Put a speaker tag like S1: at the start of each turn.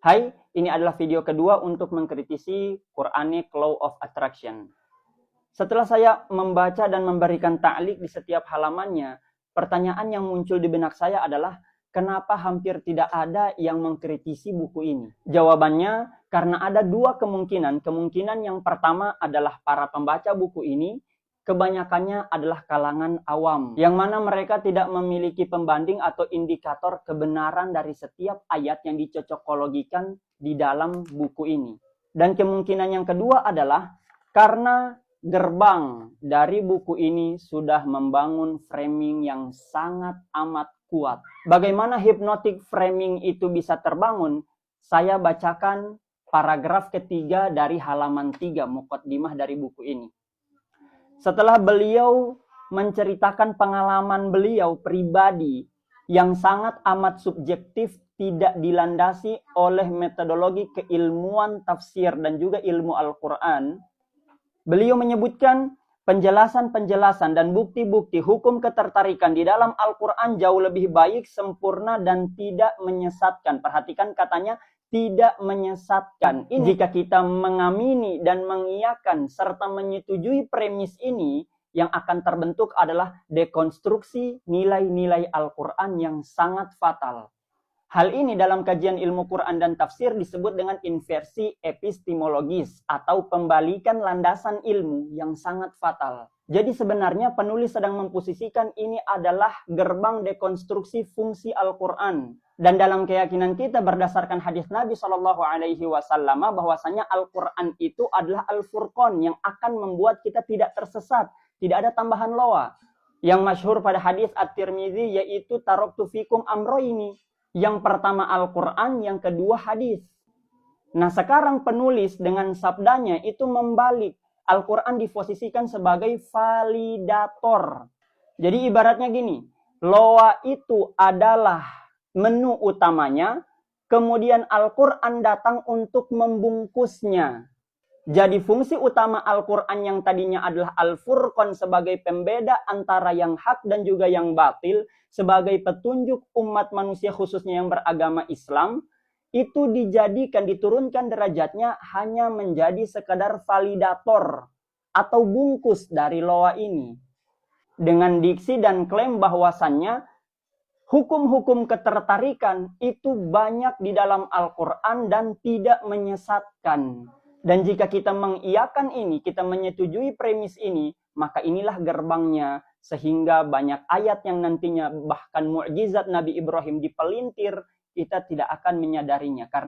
S1: Hai, ini adalah video kedua untuk mengkritisi Quranic Law of Attraction. Setelah saya membaca dan memberikan ta'liq di setiap halamannya, pertanyaan yang muncul di benak saya adalah, kenapa hampir tidak ada yang mengkritisi buku ini? Jawabannya, karena ada dua kemungkinan. Kemungkinan yang pertama adalah para pembaca buku ini, kebanyakannya adalah kalangan awam, yang mana mereka tidak memiliki pembanding atau indikator kebenaran dari setiap ayat yang dicocokologikan di dalam buku ini. Dan kemungkinan yang kedua adalah karena gerbang dari buku ini sudah membangun framing yang sangat amat kuat. Bagaimana hypnotic framing itu bisa terbangun? Saya bacakan paragraf ketiga dari halaman 3 muqaddimah dari buku ini. Setelah beliau menceritakan pengalaman beliau pribadi yang sangat amat subjektif, tidak dilandasi oleh metodologi keilmuan tafsir dan juga ilmu Al-Quran, beliau menyebutkan penjelasan-penjelasan dan bukti-bukti hukum ketertarikan di dalam Al-Quran jauh lebih baik, sempurna, dan tidak menyesatkan. Perhatikan katanya, tidak menyesatkan. Jika kita mengamini dan mengiyakan serta menyetujui premis ini, yang akan terbentuk adalah dekonstruksi nilai-nilai Al-Quran yang sangat fatal. Hal ini dalam kajian ilmu Quran dan tafsir disebut dengan inversi epistemologis atau pembalikan landasan ilmu yang sangat fatal. Jadi sebenarnya penulis sedang memposisikan ini adalah gerbang dekonstruksi fungsi Al-Quran. Dan dalam keyakinan kita berdasarkan hadis Nabi SAW bahwasanya Al-Quran itu adalah Al-Furqan yang akan membuat kita tidak tersesat, tidak ada tambahan loa. Yang masyhur pada hadis At-Tirmizi yaitu taraktu fikum amroini. Yang pertama Al-Quran, yang kedua hadis. Nah sekarang penulis dengan sabdanya itu membalik. Al-Quran diposisikan sebagai validator. Jadi ibaratnya gini, loa itu adalah menu utamanya, kemudian Al-Quran datang untuk membungkusnya. Jadi fungsi utama Al-Quran yang tadinya adalah Al-Furqan sebagai pembeda antara yang hak dan juga yang batil, sebagai petunjuk umat manusia khususnya yang beragama Islam, itu dijadikan, diturunkan derajatnya hanya menjadi sekadar validator atau bungkus dari loa ini. Dengan diksi dan klaim bahwasannya hukum-hukum ketertarikan itu banyak di dalam Al-Quran dan tidak menyesatkan. Dan jika kita mengiyakan ini, kita menyetujui premis ini, maka inilah gerbangnya. Sehingga banyak ayat yang nantinya bahkan mukjizat Nabi Ibrahim dipelintir, kita tidak akan menyadarinya.